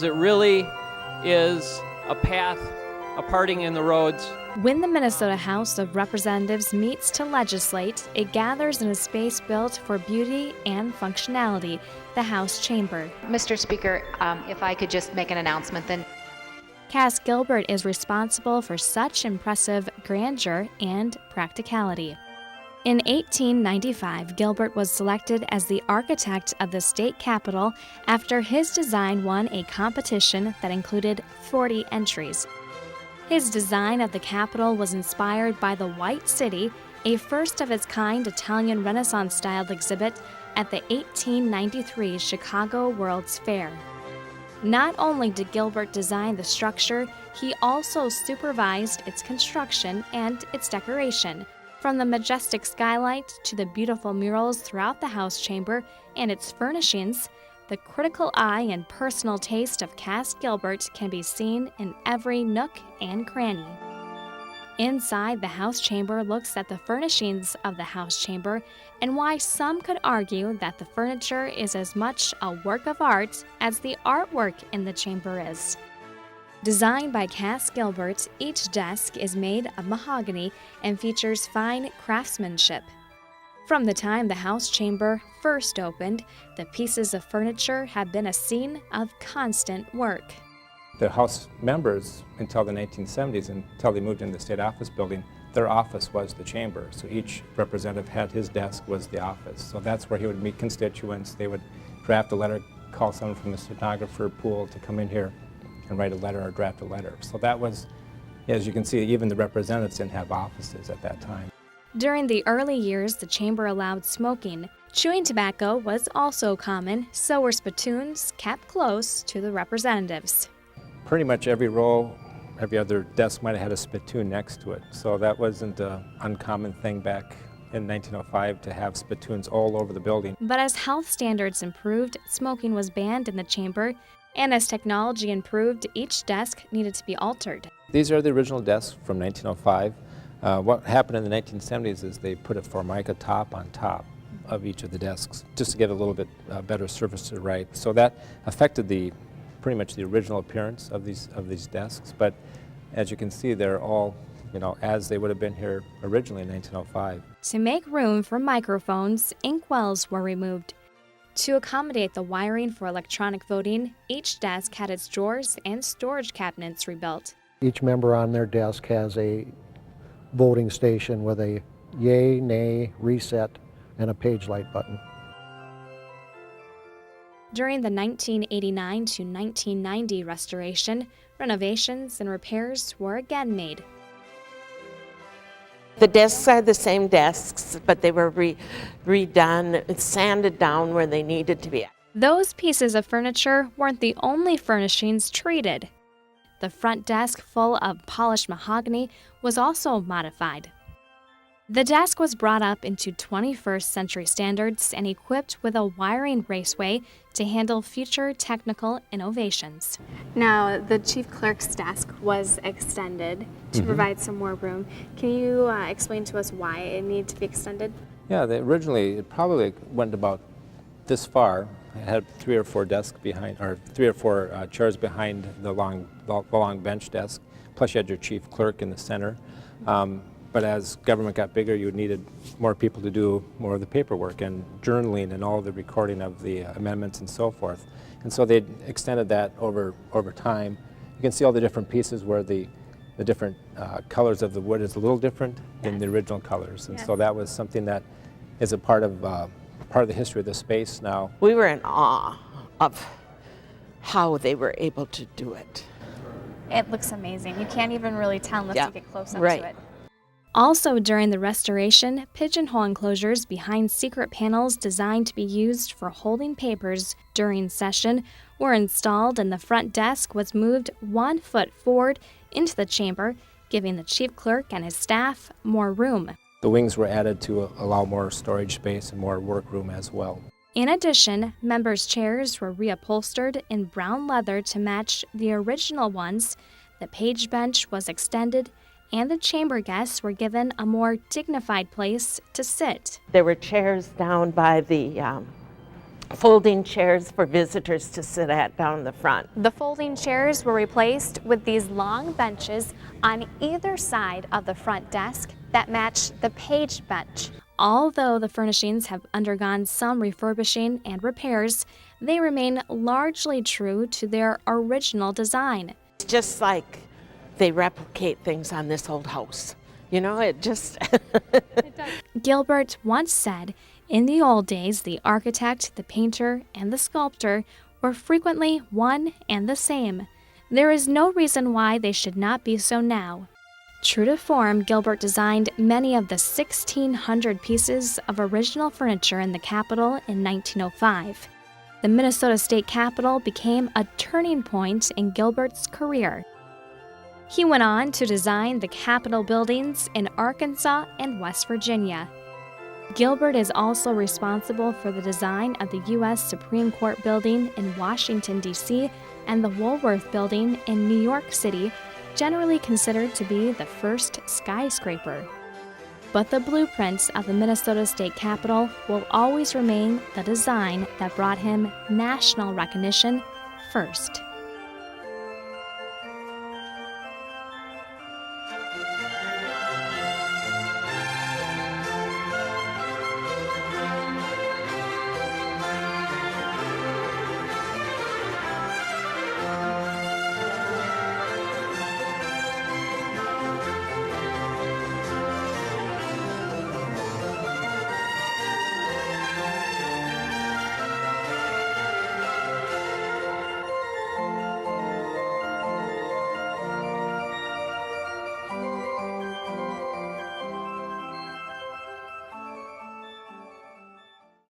It really is a path, a parting in the roads. When the Minnesota House of Representatives meets to legislate, it gathers in a space built for beauty and functionality, the House Chamber. Mr. Speaker, if I could just make an announcement then. Cass Gilbert is responsible for such impressive grandeur and practicality. In 1895, Gilbert was selected as the architect of the state capitol after his design won a competition that included 40 entries. His design of the Capitol was inspired by the White City, a first-of-its-kind Italian Renaissance-styled exhibit at the 1893 Chicago World's Fair. Not only did Gilbert design the structure, he also supervised its construction and its decoration. From the majestic skylight to the beautiful murals throughout the House Chamber and its furnishings, the critical eye and personal taste of Cass Gilbert can be seen in every nook and cranny. Inside the House Chamber looks at the furnishings of the House Chamber and why some could argue that the furniture is as much a work of art as the artwork in the chamber is. Designed by Cass Gilbert, each desk is made of mahogany and features fine craftsmanship. From the time the House Chamber first opened, the pieces of furniture have been a scene of constant work. The House members, until the 1970s, until they moved into the State Office building, their office was the chamber. So each representative had his desk was the office. So that's where he would meet constituents. They would draft a letter, call someone from the stenographer pool to come in here and write a letter or draft a letter. So that was, as you can see, even the representatives didn't have offices at that time. During the early years, the chamber allowed smoking. Chewing tobacco was also common, so were spittoons kept close to the representatives. Pretty much every row, every other desk might have had a spittoon next to it. So that wasn't an uncommon thing back in 1905 to have spittoons all over the building. But as health standards improved, smoking was banned in the chamber, and as technology improved, each desk needed to be altered. These are the original desks from 1905. What happened in the 1970s is they put a Formica top on top of each of the desks just to get a little bit better surface to write. So that affected pretty much the original appearance of these desks. But as you can see, they're all, as they would have been here originally in 1905. To make room for microphones, inkwells were removed. To accommodate the wiring for electronic voting, each desk had its drawers and storage cabinets rebuilt. Each member on their desk has a voting station with a yay, nay, reset, and a page light button. During the 1989 to 1990 restoration, renovations and repairs were again made. The desks are the same desks, but they were redone and sanded down where they needed to be. Those pieces of furniture weren't the only furnishings treated. The front desk, full of polished mahogany, was also modified. The desk was brought up into 21st century standards and equipped with a wiring raceway to handle future technical innovations. Now, the chief clerk's desk was extended to provide some more room. Can you explain to us why it needed to be extended? Yeah, originally it probably went about this far. It had 3 or 4 desks behind, or 3 or 4 chairs behind the long bench desk. Plus you had your chief clerk in the center. But as government got bigger, you needed more people to do more of the paperwork and journaling and all the recording of the amendments and so forth. And so they extended that over time. You can see all the different pieces where the different colors of the wood is a little different than the original colors. And so that was something that is a part of the history of the space now. We were in awe of how they were able to do it. It looks amazing. You can't even really tell unless you get close up to it. Also during the restoration, pigeonhole enclosures behind secret panels designed to be used for holding papers during session were installed, and the front desk was moved 1 foot forward into the chamber, giving the chief clerk and his staff more room. The wings were added to allow more storage space and more workroom as well. In addition, members' chairs were reupholstered in brown leather to match the original ones, the page bench was extended, and the chamber guests were given a more dignified place to sit. There were chairs down by the folding chairs for visitors to sit at down the front. The folding chairs were replaced with these long benches on either side of the front desk that matched the page bench. Although the furnishings have undergone some refurbishing and repairs, they remain largely true to their original design. It's just like they replicate things on this old house. You know, it just... Gilbert once said, in the old days, the architect, the painter, and the sculptor were frequently one and the same. There is no reason why they should not be so now. True to form, Gilbert designed many of the 1,600 pieces of original furniture in the Capitol in 1905. The Minnesota State Capitol became a turning point in Gilbert's career. He went on to design the Capitol buildings in Arkansas and West Virginia. Gilbert is also responsible for the design of the U.S. Supreme Court building in Washington, D.C., and the Woolworth building in New York City, generally considered to be the first skyscraper. But the blueprints of the Minnesota State Capitol will always remain the design that brought him national recognition first.